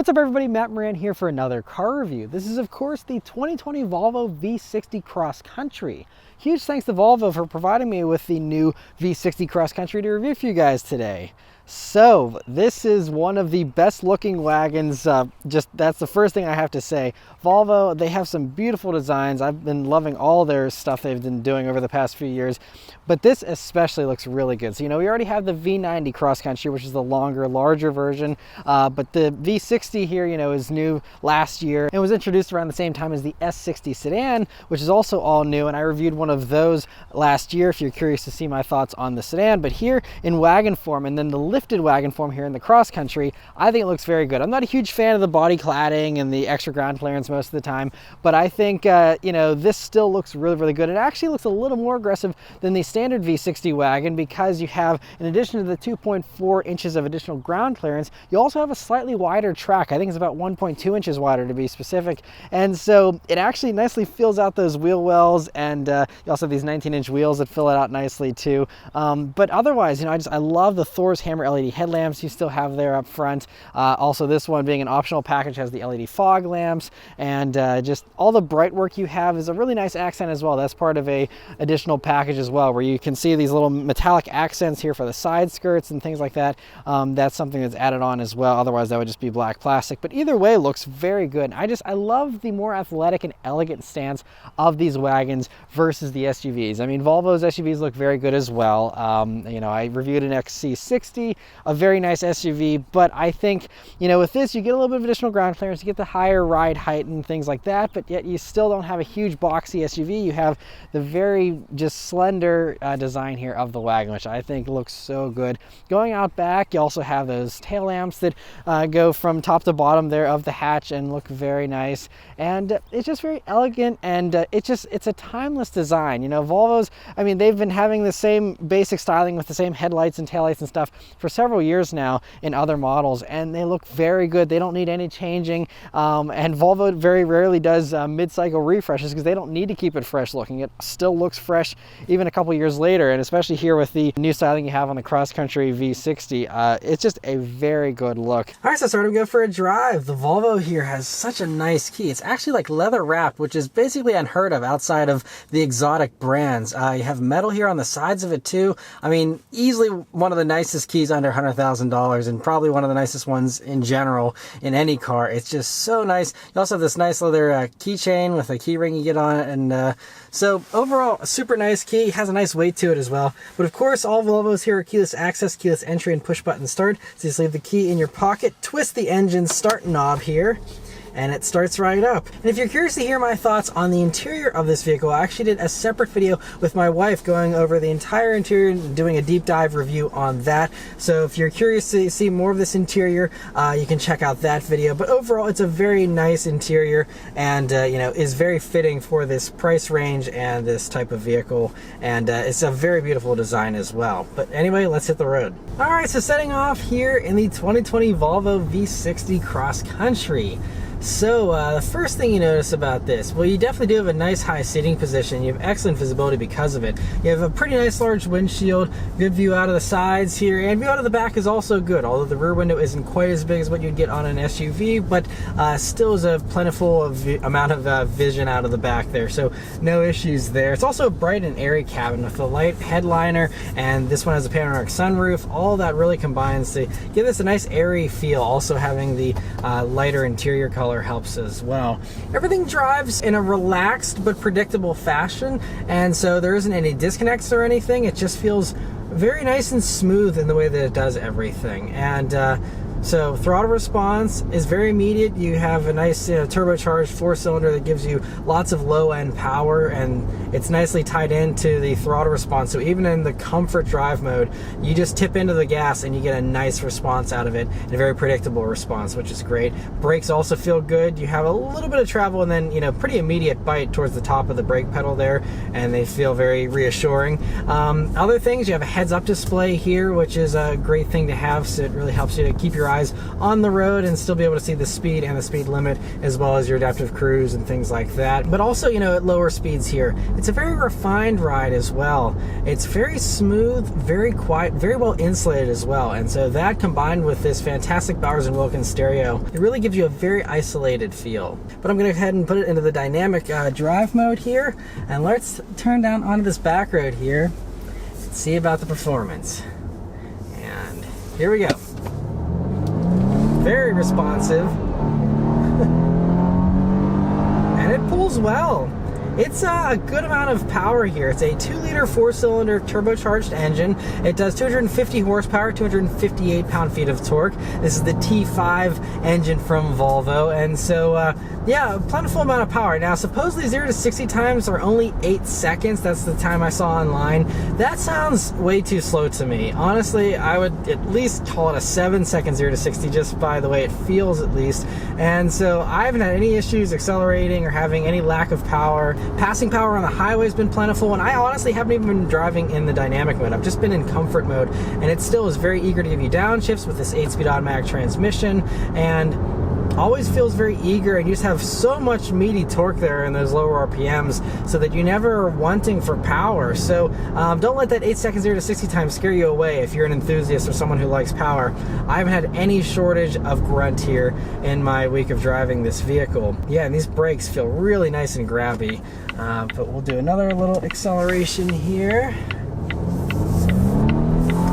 What's up everybody, Matt Maran here for another car review. This is of course the 2020 Volvo V60 Cross Country. Huge thanks to Volvo for providing me with the new V60 Cross Country to review for you guys today. So this is one of the best looking wagons, that's the first thing I have to say. Volvo, they have some beautiful designs. I've been loving all their stuff they've been doing over the past few years, but this especially looks really good. So, we already have the V90 Cross Country, which is the longer, larger version, but the V60 here, is new last year and was introduced around the same time as the S60 sedan, which is also all new, and I reviewed one of those last year if you're curious to see my thoughts on the sedan. But here in wagon form, and then the lifted wagon form here in the Cross Country, I think it looks very good. I'm not a huge fan of the body cladding and the extra ground clearance most of the time, but I think this still looks really good. It actually looks a little more aggressive than the standard V60 wagon because you have, in addition to the 2.4 inches of additional ground clearance, you also have a slightly wider track. I think it's about 1.2 inches wider to be specific, and so it actually nicely fills out those wheel wells, and you also have these 19-inch wheels that fill it out nicely too. But otherwise, I love the Thor's Hammer LED headlamps you still have there up front. Also, this one being an optional package has the LED fog lamps, and just all the bright work you have is a really nice accent as well. That's part of a additional package as well, where you can see these little metallic accents here for the side skirts and things like that. That's something that's added on as well. Otherwise, that would just be black plastic. But either way, looks very good. I love the more athletic and elegant stance of these wagons versus the SUVs. I mean, Volvo's SUVs look very good as well. I reviewed an XC60, a very nice SUV, but I think, with this, you get a little bit of additional ground clearance, you get the higher ride height and things like that, but yet you still don't have a huge boxy SUV. You have the very just slender design here of the wagon, which I think looks so good. Going out back, you also have those tail lamps that go from top to bottom there of the hatch and look very nice, and it's just very elegant, and it's a timeless design. Volvo's, they've been having the same basic styling with the same headlights and taillights and stuff for several years now in other models, and they look very good. They don't need any changing, and Volvo very rarely does mid-cycle refreshes because they don't need to keep it fresh looking. It still looks fresh even a couple years later, and especially here with the new styling you have on the Cross Country V60, it's just a very good look. All right, so starting to go for a drive. The Volvo here has such a nice key. It's actually like leather wrapped, which is basically unheard of outside of the exotic brands. You have metal here on the sides of it too. Easily one of the nicest keys under $100,000, and probably one of the nicest ones in general in any car. It's just so nice. You also have this nice leather keychain with a key ring you get on it, and so overall, a super nice key. It has a nice weight to it as well. But of course, all Volvos here are keyless access, keyless entry, and push button start. So you just leave the key in your pocket, twist the engine start knob here, and it starts right up. And if you're curious to hear my thoughts on the interior of this vehicle, I actually did a separate video with my wife going over the entire interior and doing a deep dive review on that. So if you're curious to see more of this interior, you can check out that video. But overall, it's a very nice interior, and is very fitting for this price range and this type of vehicle. And it's a very beautiful design as well. But anyway, let's hit the road. All right, so setting off here in the 2020 Volvo V60 Cross Country. So the first thing you notice about this, well, you definitely do have a nice high seating position. You have excellent visibility because of it. You have a pretty nice large windshield, good view out of the sides here, and view out of the back is also good, although the rear window isn't quite as big as what you'd get on an SUV, but still is a plentiful amount of vision out of the back there, so no issues there. It's also a bright and airy cabin with a light headliner, and this one has a panoramic sunroof. All that really combines to give this a nice airy feel. Also having the lighter interior color helps as well. Everything drives in a relaxed but predictable fashion, and so there isn't any disconnects or anything. It just feels very nice and smooth in the way that it does everything. And so throttle response is very immediate. You have a nice turbocharged 4-cylinder that gives you lots of low-end power, and it's nicely tied into the throttle response. So even in the comfort drive mode, you just tip into the gas and you get a nice response out of it, and a very predictable response, which is great. Brakes also feel good. You have a little bit of travel and then pretty immediate bite towards the top of the brake pedal there, and they feel very reassuring. Other things, you have a heads-up display here, which is a great thing to have, so it really helps you to keep your eyes on the road and still be able to see the speed and the speed limit, as well as your adaptive cruise and things like that. But also, at lower speeds here, it's a very refined ride as well. It's very smooth, very quiet, very well insulated as well. And so that combined with this fantastic Bowers & Wilkins stereo, it really gives you a very isolated feel. But I'm going to go ahead and put it into the dynamic drive mode here, and let's turn down onto this back road here and see about the performance. And here we go. Very responsive. And it pulls well. It's a good amount of power here. It's a 2-liter 4-cylinder turbocharged engine. It does 250 horsepower, 258 pound-feet of torque. This is the T5 engine from Volvo, and so yeah, a plentiful amount of power. Now, supposedly 0 to 60 times are only 8 seconds. That's the time I saw online. That sounds way too slow to me. Honestly, I would at least call it a 7-second 0 to 60, just by the way it feels at least. And so I haven't had any issues accelerating or having any lack of power. Passing power on the highway has been plentiful, and I honestly haven't even been driving in the dynamic mode. I've just been in comfort mode, and it still is very eager to give you downshifts with this 8-speed automatic transmission, and always feels very eager, and you just have so much meaty torque there in those lower RPMs, so that you never are wanting for power. So don't let that 8-second 0 to 60 time scare you away if you're an enthusiast or someone who likes power. I haven't had any shortage of grunt here in my week of driving this vehicle. Yeah, and these brakes feel really nice and grabby. But we'll do another little acceleration here.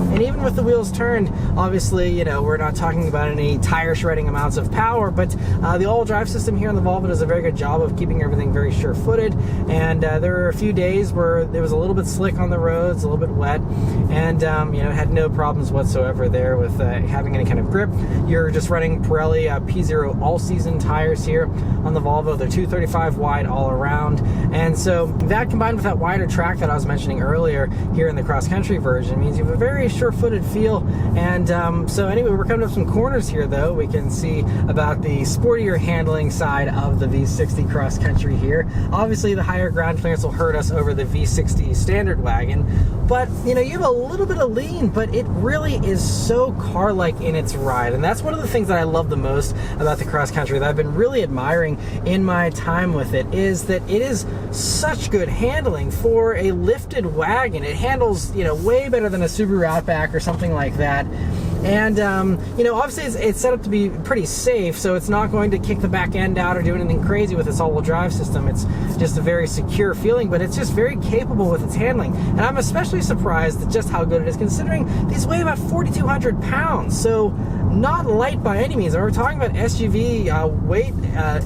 And even with the wheels turned, obviously, we're not talking about any tire shredding amounts of power, but the all-wheel drive system here on the Volvo does a very good job of keeping everything very sure-footed. And there were a few days where it was a little bit slick on the roads, a little bit wet, and had no problems whatsoever there with having any kind of grip. You're just running Pirelli P0 all-season tires here on the Volvo. They're 235 wide all around, and so that combined with that wider track that I was mentioning earlier here in the cross-country version means you have a very sure-footed feel. And so anyway, we're coming up some corners here, though. We can see about the sportier handling side of the V60 Cross Country here. Obviously, the higher ground clearance will hurt us over the V60 standard wagon, but you have a little bit of lean, but it really is so car-like in its ride. And that's one of the things that I love the most about the Cross Country, that I've been really admiring in my time with it, is that it is such good handling for a lifted wagon. It handles, way better than a Subaru Outback or something like that. And obviously it's set up to be pretty safe, so it's not going to kick the back end out or do anything crazy with its all-wheel drive system. It's just a very secure feeling, but it's just very capable with its handling. And I'm especially surprised at just how good it is, considering these weigh about 4,200 pounds, so not light by any means. And we're talking about SUV weight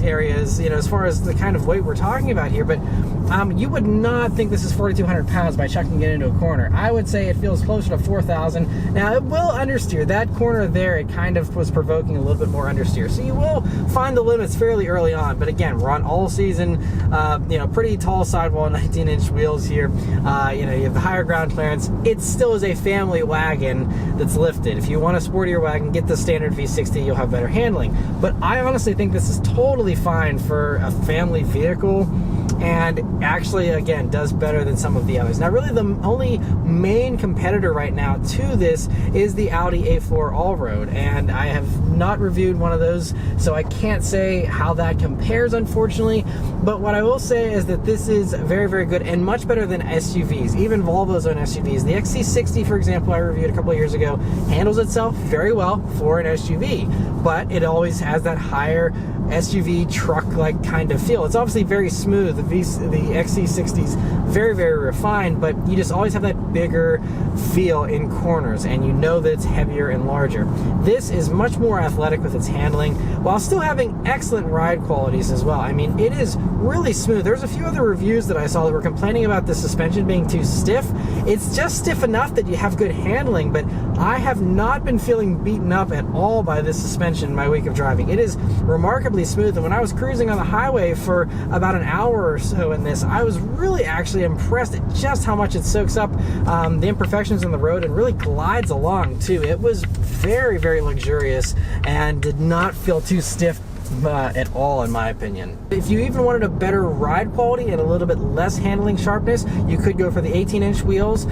areas, as far as the kind of weight we're talking about here, but you would not think this is 4,200 pounds by chucking it into a corner. I would say it feels closer to 4,000. Now, it will understeer. That corner there, it kind of was provoking a little bit more understeer. So you will find the limits fairly early on. But again, we're on all season, pretty tall sidewall, 19-inch wheels here. You have the higher ground clearance. It still is a family wagon that's lifted. If you want a sportier wagon, get the standard V60, you'll have better handling. But I honestly think this is totally fine for a family vehicle, and actually, again, does better than some of the others. Now, really, the only main competitor right now to this is the Audi A4 Allroad, and I have not reviewed one of those, so I can't say how that compares, unfortunately. But what I will say is that this is very, very good and much better than SUVs, even Volvo's own SUVs. The XC60, for example, I reviewed a couple of years ago, handles itself very well for an SUV, but it always has that higher SUV truck-like kind of feel. It's obviously very smooth. The XC60 is very, very refined, but you just always have that bigger feel in corners, and you know that it's heavier and larger. This is much more athletic with its handling, while still having excellent ride qualities as well. I mean, it is really smooth. There's a few other reviews that I saw that were complaining about the suspension being too stiff. It's just stiff enough that you have good handling, but I have not been feeling beaten up at all by this suspension in my week of driving. It is remarkably smooth, and when I was cruising on the highway for about an hour or so in this, I was really actually impressed at just how much it soaks up the imperfections in the road and really glides along too. It was very, very luxurious and did not feel too stiff at all, in my opinion. If you even wanted a better ride quality and a little bit less handling sharpness, you could go for the 18-inch wheels.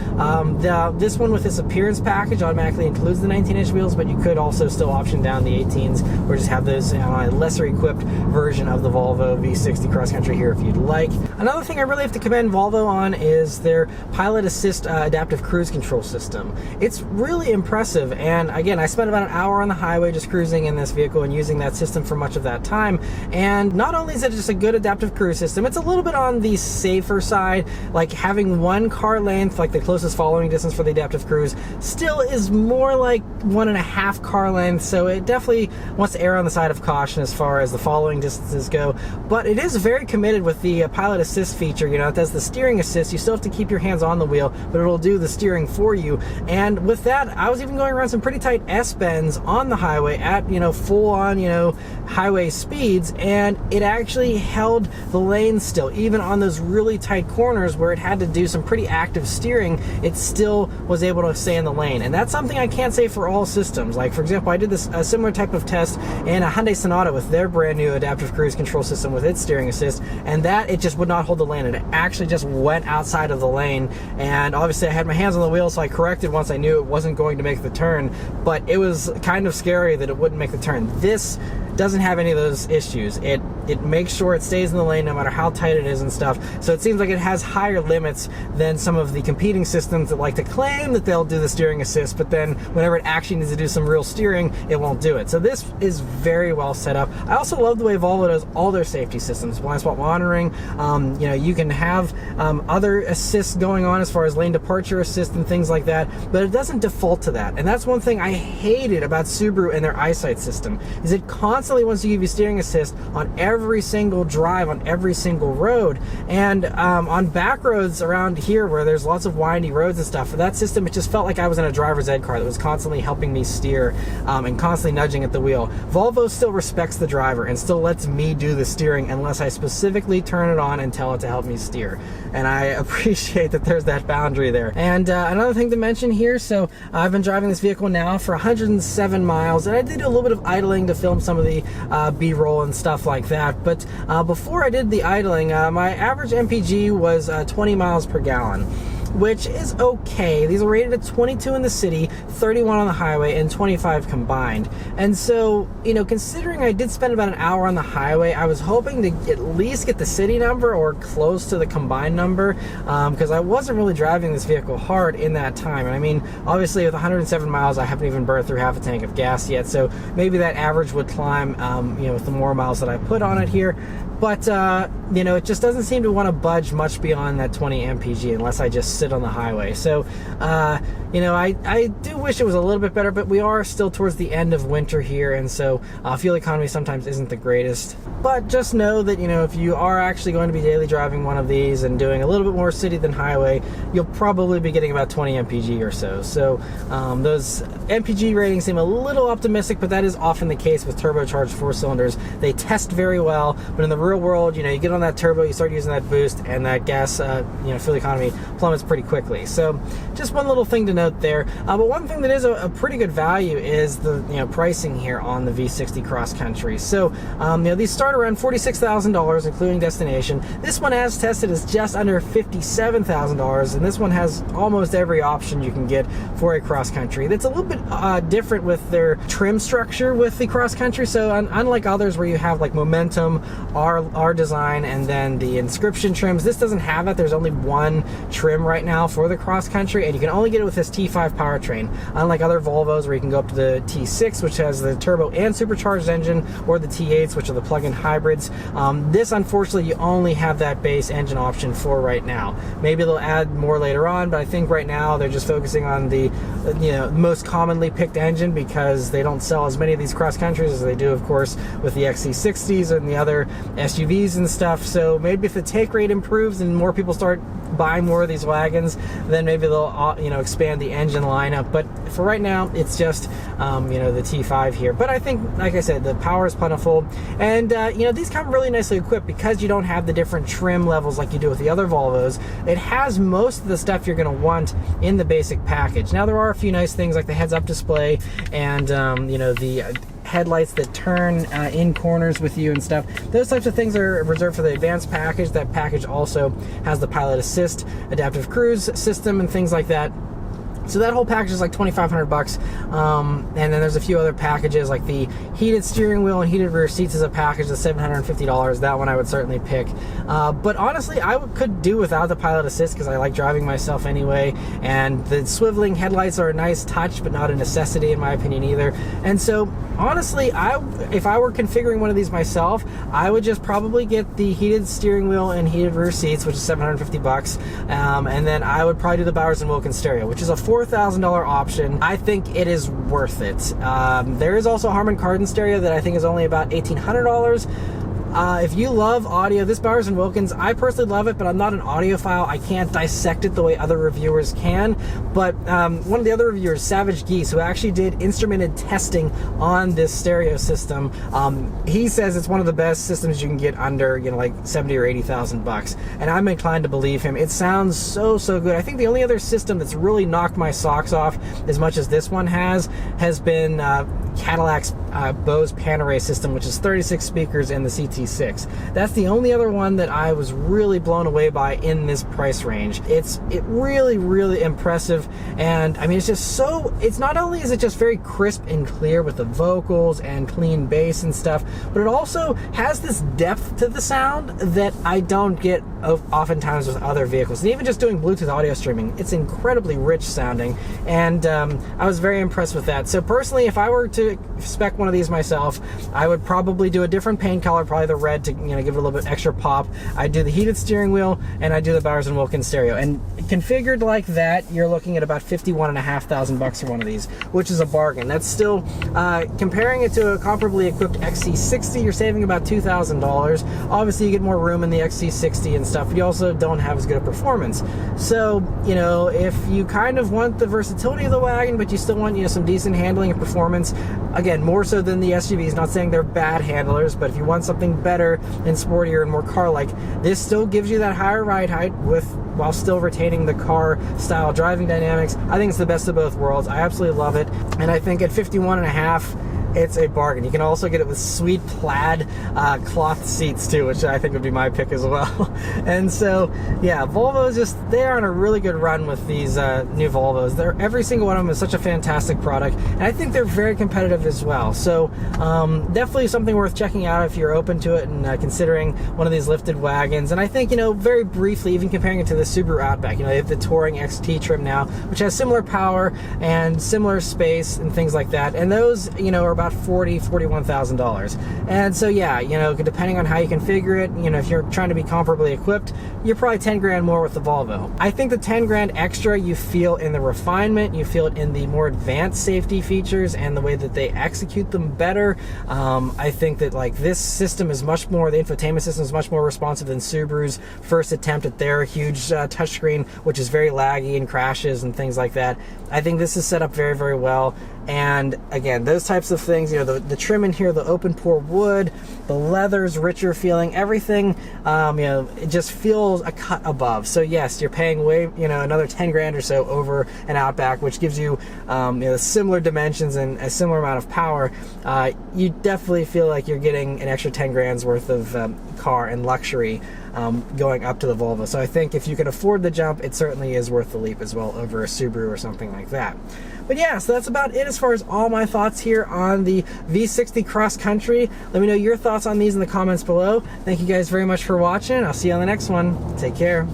This one with this appearance package automatically includes the 19-inch wheels, but you could also still option down the 18s or just have those on a lesser equipped version of the Volvo V60 Cross Country here if you'd like. Another thing I really have to commend Volvo on is their Pilot Assist adaptive cruise control system. It's really impressive, and again, I spent about an hour on the highway just cruising in this vehicle and using that system for much of that time. And not only is it just a good adaptive cruise system, it's a little bit on the safer side. Like having one car length, like the closest following distance for the adaptive cruise, still is more like 1.5 car lengths, so it definitely wants to err on the side of caution as far as the following distances go. But it is very committed with the Pilot Assist feature. You know, it does the steering assist. You still have to keep your hands on the wheel, but it'll do the steering for you. And with that, I was even going around some pretty tight S-bends on the highway at, you know, full on, you know, highway speeds, and it actually held the lane still. Even on those really tight corners where it had to do some pretty active steering, it still was able to stay in the lane. And that's something I can't say for all systems. Like, for example, I did a similar type of test in a Hyundai Sonata with their brand new adaptive cruise control system with its steering assist, and that it just would not hold the lane. It actually just went outside of the lane, and obviously I had my hands on the wheel, so I corrected once I knew it wasn't going to make the turn, but it was kind of scary that it wouldn't make the turn. This doesn't have any of those issues. It makes sure it stays in the lane no matter how tight it is and stuff. So it seems like it has higher limits than some of the competing systems that like to claim that they'll do the steering assist, but then whenever it actually needs to do some real steering, it won't do it. So this is very well set up. I also love the way Volvo does all their safety systems. Blind spot monitoring, you know, you can have other assists going on as far as lane departure assist and things like that, but it doesn't default to that. And that's one thing I hated about Subaru and their eyesight system, is it constantly wants to give you steering assist on every single drive, on every single road. And on back roads around here where there's lots of windy roads and stuff, for that system, it just felt like I was in a driver's ed car that was constantly helping me steer and constantly nudging at the wheel. Volvo still respects the driver and still lets me do the steering unless I specifically turn it on and tell it to help me steer. And I appreciate that there's that boundary there. And another thing to mention here, so I've been driving this vehicle now for 107 miles, and I did a little bit of idling to film some of the B-roll and stuff like that. But before I did the idling, my average MPG was 20 miles per gallon, which is okay. These are rated at 22 in the city, 31 on the highway, and 25 combined. And so, you know, considering I did spend about an hour on the highway, I was hoping to at least get the city number or close to the combined number, because I wasn't really driving this vehicle hard in that time. And I mean, obviously with 107 miles, I haven't even burned through half a tank of gas yet, so maybe that average would climb, you know, with the more miles that I put on it here. But, you know, it just doesn't seem to want to budge much beyond that 20 MPG unless I just sit on the highway. So, you know, I do wish it was a little bit better, but we are still towards the end of winter here, and so fuel economy sometimes isn't the greatest. But just know that, you know, if you are actually going to be daily driving one of these and doing a little bit more city than highway, you'll probably be getting about 20 MPG or so. So those MPG ratings seem a little optimistic, but that is often the case with turbocharged 4-cylinders. They test very well, but in the real world, you know, you get on that turbo, you start using that boost, and that gas, you know, fuel economy plummets pretty quickly. So just one little thing to note there. But one thing that is a pretty good value is the, you know, pricing here on the V60 Cross Country. So you know, these start around $46,000 including destination. This one, as tested, is just under $57,000, and this one has almost every option you can get for a cross country. That's a little bit different with their trim structure with the cross country. So unlike others where you have like Momentum, our design, and then the Inscription trims, this doesn't have that. There's only one trim right now for the cross country, and you can only get it with this T5 powertrain. Unlike other Volvos where you can go up to the T6, which has the turbo and supercharged engine, or the T8s, which are the plug-in hybrids. This, unfortunately, you only have that base engine option for right now. Maybe they'll add more later on, but I think right now they're just focusing on the, you know, most commonly picked engine, because they don't sell as many of these cross countries as they do, of course, with the XC60s and the other SUVs and stuff. So maybe if the take rate improves and more people start buying more of these wagons, then maybe they'll, you know, expand the engine lineup. But for right now, it's just you know, the T5 here. But I think, like I said, the power is plentiful, and you know, these come really nicely equipped because you don't have the different trim levels like you do with the other Volvos. It has most of the stuff you're going to want in the basic package. Now, there are a few nice things like the heads-up display and you know, the headlights that turn in corners with you and stuff. Those types of things are reserved for the advanced package. That package also has the pilot assist, adaptive cruise system, and things like that. So that whole package is like $2,500, and then there's a few other packages like the heated steering wheel and heated rear seats as a package that's $750. That one I would certainly pick. But honestly, I could do without the pilot assist because I like driving myself anyway, and the swiveling headlights are a nice touch, but not a necessity in my opinion either. And so honestly, if I were configuring one of these myself, I would just probably get the heated steering wheel and heated rear seats, which is $750, and then I would probably do the Bowers & Wilkins stereo, which is a $4,000 option. I think it is worth it. There is also a Harman Kardon stereo that I think is only about $1,800. If you love audio, this Bowers & Wilkins, I personally love it, but I'm not an audiophile. I can't dissect it the way other reviewers can. But one of the other reviewers, Savage Geese, who actually did instrumented testing on this stereo system, he says it's one of the best systems you can get under, you know, like $70,000 or $80,000. And I'm inclined to believe him. It sounds so good. I think the only other system that's really knocked my socks off as much as this one has been Cadillac's Bose Panerai system, which is 36 speakers in the CT6. That's the only other one that I was really blown away by in this price range. It really impressive, and I mean, it's just so, it's not only is it just very crisp and clear with the vocals and clean bass and stuff, but it also has this depth to the sound that I don't get oftentimes with other vehicles. And even just doing Bluetooth audio streaming, it's incredibly rich sounding, and I was very impressed with that. So personally, if I were to spec one of these myself, I would probably do a different paint color, probably the red, to, you know, give it a little bit extra pop. I'd do the heated steering wheel, and I'd do the Bowers & Wilkins stereo. And configured like that, you're looking at about $51,500 for one of these, which is a bargain. That's still, comparing it to a comparably equipped XC60, you're saving about $2,000. Obviously, you get more room in the XC60 and stuff, but you also don't have as good a performance. So, you know, if you kind of want the versatility of the wagon, but you still want, you know, some decent handling and performance, again, more so than the SUVs, not saying they're bad handlers, but if you want something better and sportier and more car-like, this still gives you that higher ride height while still retaining the car style driving dynamics. I think it's the best of both worlds. I absolutely love it, and I think at $51,500, it's a bargain. You can also get it with sweet plaid cloth seats too, which I think would be my pick as well. And so, yeah, Volvo is they're on a really good run with these new Volvos. Every single one of them is such a fantastic product, and I think they're very competitive as well. So definitely something worth checking out if you're open to it and considering one of these lifted wagons. And I think, you know, very briefly, even comparing it to the Subaru Outback, you know, they have the Touring XT trim now, which has similar power and similar space and things like that. And those, you know, are about $41,000. And so, yeah, you know, depending on how you configure it, you know, if you're trying to be comparably equipped, you're probably 10 grand more with the Volvo. I think the 10 grand extra you feel in the refinement, you feel it in the more advanced safety features and the way that they execute them better. I think that, like, this system is much more, the infotainment system is much more responsive than Subaru's first attempt at their huge touchscreen, which is very laggy and crashes and things like that. I think this is set up very well. And again, those types of things, you know, the trim in here, the open pore wood, the leather's richer feeling, everything, you know, it just feels a cut above. So yes, you're paying way, you know, another 10 grand or so over an Outback, which gives you, you know, similar dimensions and a similar amount of power. You definitely feel like you're getting an extra 10 grand's worth of car and luxury going up to the Volvo. So I think if you can afford the jump, it certainly is worth the leap as well over a Subaru or something like that. But yeah, so that's about it as far as all my thoughts here on the V60 Cross Country. Let me know your thoughts on these in the comments below. Thank you guys very much for watching. I'll see you on the next one. Take care.